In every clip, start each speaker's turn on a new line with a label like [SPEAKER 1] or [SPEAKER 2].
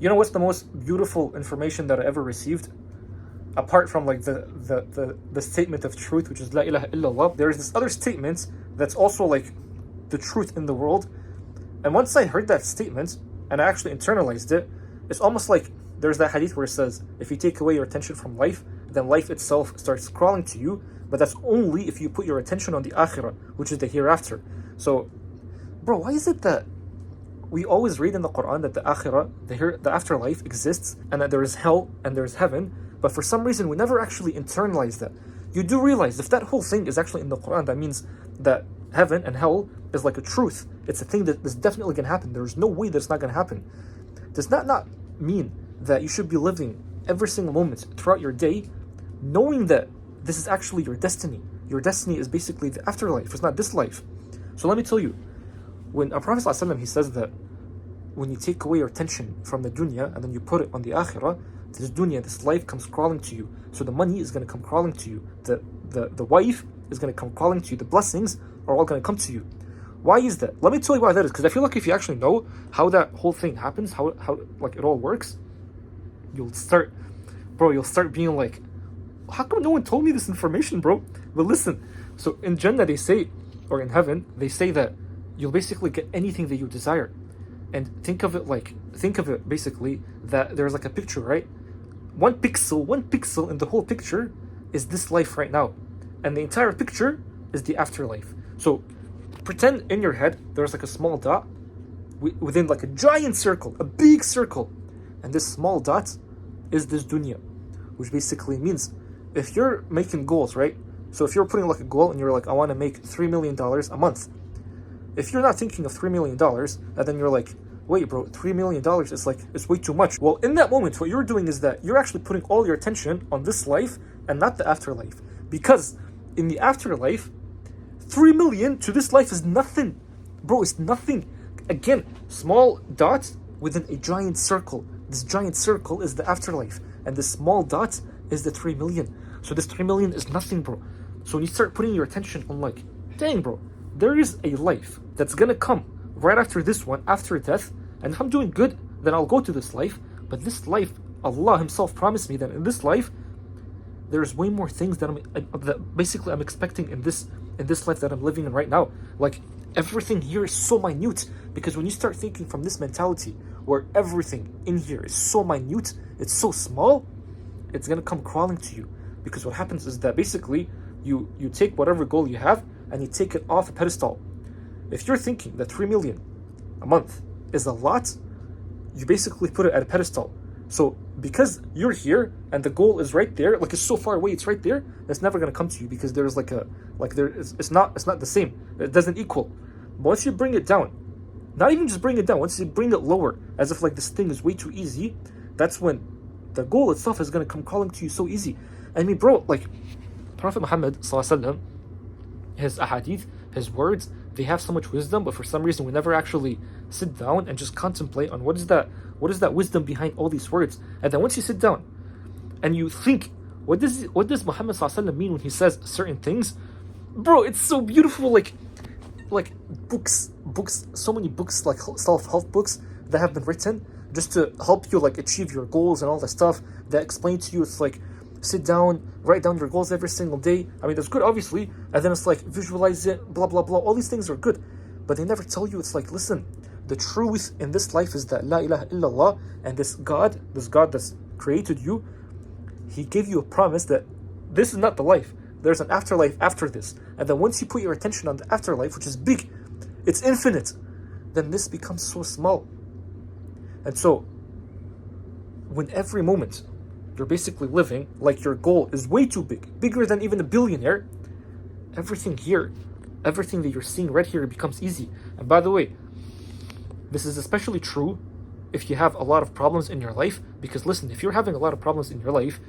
[SPEAKER 1] You know what's the most beautiful information that I ever received? Apart from like the statement of truth, which is La ilaha illallah, there is this other statement that's also like the truth in the world. And once I heard that statement and I actually internalized it, it's almost like there's that hadith where it says, if you take away your attention from life, then life itself starts crawling to you, but that's only if you put your attention on the akhirah, which is the hereafter. So, bro, why is it that we always read in the Quran that the akhirah, the afterlife exists, and that there is hell and there is heaven, but for some reason we never actually internalize that? You do realize if that whole thing is actually in the Quran, that means that heaven and hell is like a truth. It's a thing that is definitely going to happen. There's no way that's not going to happen. Does that not mean that you should be living every single moment throughout your day knowing that this is actually your destiny? Your destiny is basically the afterlife. It's not this life. So let me tell you, when our Prophet ﷺ, he says that when you take away your attention from the dunya and then you put it on the akhirah, this dunya, this life comes crawling to you. So the money is going to come crawling to you. The wife is going to come crawling to you. The blessings are all going to come to you. Why is that? Let me tell you why that is. Because I feel like if you actually know how that whole thing happens, how like it all works, you'll start being like, how come no one told me this information, bro? But listen, so in Jannah they say, or in heaven, they say that you'll basically get anything that you desire. And think of it basically that there's like a picture, right? One pixel in the whole picture is this life right now. And the entire picture is the afterlife. So pretend in your head there's like a small dot within like a giant circle, a big circle. And this small dot is this dunya, which basically means if you're making goals, right? So if you're putting like a goal and you're like, I want to make $3 million a month. If you're not thinking of $3 million, and then you're like, wait, bro, $3 million is like, it's way too much. Well, in that moment, what you're doing is that you're actually putting all your attention on this life and not the afterlife. Because in the afterlife, 3 million to this life is nothing. Bro, it's nothing. Again, small dot within a giant circle. This giant circle is the afterlife. And this small dot is the 3 million. So this 3 million is nothing, bro. So when you start putting your attention on like, dang, bro, there is a life that's gonna come right after this one, after death. And if I'm doing good, then I'll go to this life. But this life, Allah Himself promised me that in this life, there's way more things that I'm expecting in this life that I'm living in right now. Like everything here is so minute, because when you start thinking from this mentality where everything in here is so minute, it's so small, it's gonna come crawling to you. Because what happens is that basically you take whatever goal you have and you take it off a pedestal. If you're thinking that 3 million a month is a lot, you basically put it at a pedestal. So because you're here and the goal is right there, like it's so far away, it's right there, it's never gonna come to you, because there's it's not the same. It doesn't equal. But once you bring it down, not even just bring it down, once you bring it lower, as if like this thing is way too easy, that's when the goal itself is gonna come calling to you so easy. I mean, bro, like Prophet Muhammad ﷺ, his ahadith, his words, they have so much wisdom, but for some reason we never actually sit down and just contemplate on what is that wisdom behind all these words. And then once you sit down and you think, what does Muhammad ﷺ mean when he says certain things? Bro, it's so beautiful. Like books, so many books, like self-help books that have been written just to help you like achieve your goals and all that stuff, that explain to you, it's like, sit down, write down your goals every single day. I mean, that's good, obviously. And then it's like, visualize it, blah, blah, blah. All these things are good. But they never tell you, it's like, listen, the truth in this life is that La ilaha illallah, and this God that's created you, He gave you a promise that this is not the life. There's an afterlife after this. And then once you put your attention on the afterlife, which is big, it's infinite, then this becomes so small. And so, when every moment you're basically living like your goal is way too big, bigger than even a billionaire, everything that you're seeing right here becomes easy. And by the way, this is especially true if you have a lot of problems in your life, because listen, if you're having a lot of problems in your life,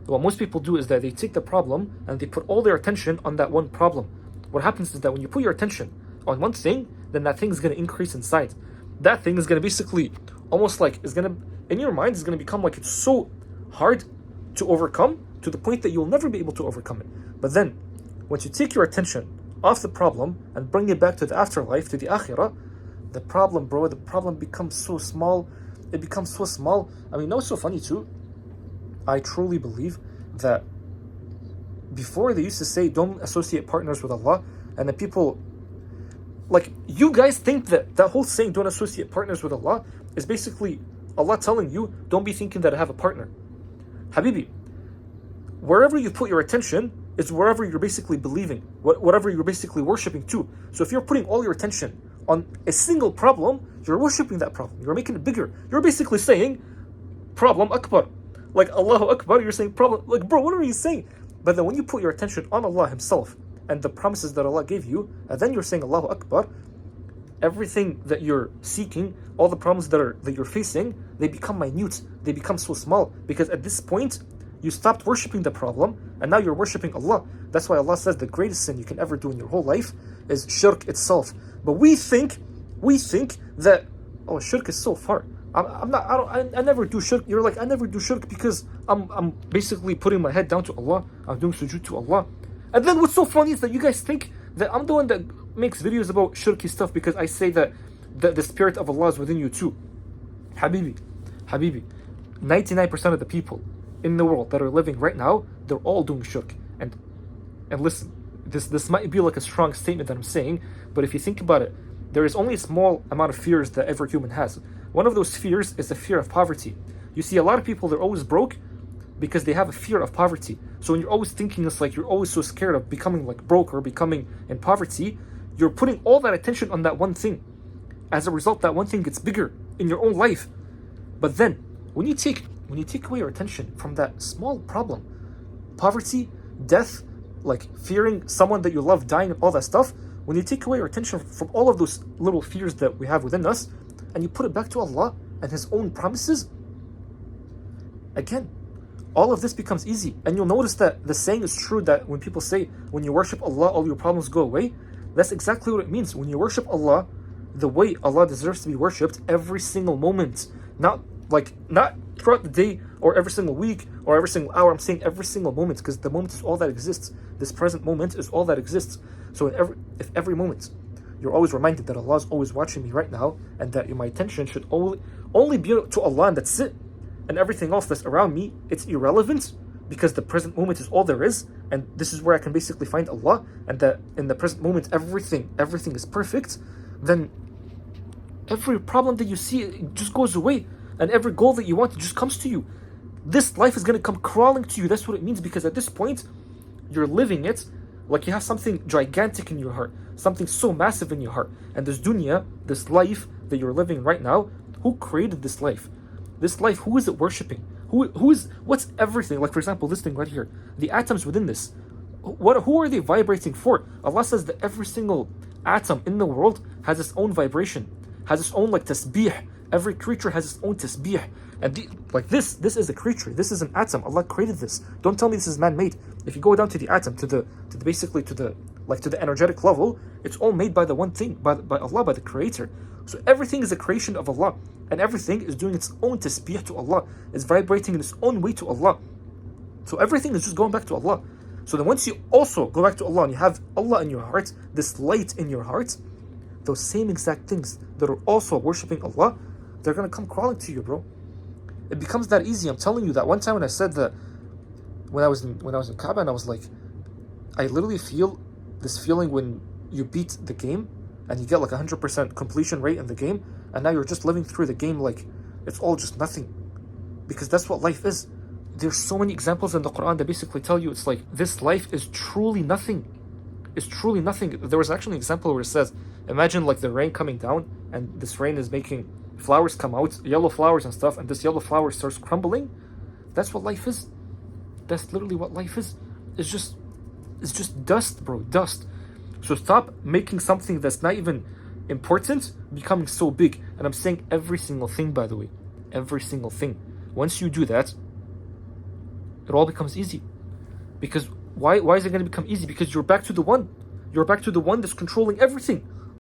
[SPEAKER 1] what most people do is that they take the problem and they put all their attention on that one problem. What happens is that when you put your attention on one thing, then that thing is going to increase in size. That thing is going to basically almost like, in your mind, is going to become like it's so hard to overcome, to the point that you'll never be able to overcome it. But then, once you take your attention off the problem and bring it back to the afterlife, to the akhirah, the problem becomes so small. it becomes so small. I mean, you know what's so funny too? I truly believe that before they used to say don't associate partners with Allah, and then people, like, you guys think that that whole saying don't associate partners with Allah is basically Allah telling you don't be thinking that I have a partner. Habibi, wherever you put your attention is wherever you're basically believing, whatever you're basically worshipping to. So if you're putting all your attention on a single problem, you're worshipping that problem. You're making it bigger. You're basically saying problem akbar. Like Allahu Akbar, you're saying problem. Like, bro, what are you saying? But then when you put your attention on Allah Himself and the promises that Allah gave you, and then you're saying Allahu Akbar, everything that you're seeking, all the problems that you're facing, they become minute. They become so small, because at this point you stopped worshipping the problem and now you're worshipping Allah. That's why Allah says the greatest sin you can ever do in your whole life is shirk itself. But we think that, oh, shirk is so far. I never do shirk. You're like, I never do shirk because I'm basically putting my head down to Allah. I'm doing sujood to Allah. And then what's so funny is that you guys think that I'm the one that makes videos about shirky stuff because I say that the spirit of Allah is within you too. Habibi, 99% of the people in the world that are living right now, they're all doing shirk. And listen, this might be like a strong statement that I'm saying, but if you think about it, there is only a small amount of fears that every human has. One of those fears is the fear of poverty. You see, a lot of people, they're always broke because they have a fear of poverty. So when you're always thinking it's like you're always so scared of becoming like broke or becoming in poverty, you're putting all that attention on that one thing. As a result, that one thing gets bigger in your own life. But then, when you take away your attention from that small problem, poverty, death, like fearing someone that you love dying and all that stuff, when you take away your attention from all of those little fears that we have within us, and you put it back to Allah and His own promises, again, all of this becomes easy. And you'll notice that the saying is true that when people say, when you worship Allah, all your problems go away, that's exactly what it means. When you worship Allah the way Allah deserves to be worshipped every single moment, not throughout the day or every single week or every single hour. I'm saying every single moment, because the moment is all that exists. This present moment is all that exists. So if every moment you're always reminded that Allah is always watching me right now, and that my attention should only be to Allah, and that's it, and everything else that's around me, it's irrelevant, because the present moment is all there is, and this is where I can basically find Allah, and that in the present moment everything is perfect, then every problem that you see, it just goes away, and every goal that you want, it just comes to you. This life is going to come crawling to you. That's what it means, because at this point you're living it like you have something gigantic in your heart, something so massive in your heart. And this dunya, this life that you're living right now, who created this life? This life, who is it worshipping? What's everything? Like, for example, this thing right here, the atoms within this, who are they vibrating for? Allah says that every single atom in the world has its own vibration, has its own like tasbih. Every creature has its own tasbih. And this is a creature. This is an atom. Allah created this. Don't tell me this is man-made. If you go down to the atom, to the energetic level, it's all made by the one thing, by Allah, by the Creator. So everything is a creation of Allah, and everything is doing its own tasbih to Allah, is vibrating in its own way to Allah. So everything is just going back to Allah. So then once you also go back to Allah and you have Allah in your heart, this light in your heart, those same exact things that are also worshipping Allah, they're gonna come crawling to you, bro. It becomes that easy. I'm telling you that one time when I said that, when I was in Kaaba, and I was like, I literally feel this feeling when you beat the game and you get like 100% completion rate in the game, and now you're just living through the game like it's all just nothing, because that's what life is. There's so many examples in the Quran that basically tell you it's like this life is truly nothing. It's truly nothing. There was actually an example where it says, imagine like the rain coming down, and this rain is making flowers come out, yellow flowers and stuff, and this yellow flower starts crumbling. That's what life is. That's literally what life is. It's just dust, bro, dust. So stop making something that's not even important becoming so big. And I'm saying every single thing, by the way, every single thing. Once you do that, it all becomes easy. Because why is it going to become easy? Because you're back to the one. You're back to the one that's controlling everything.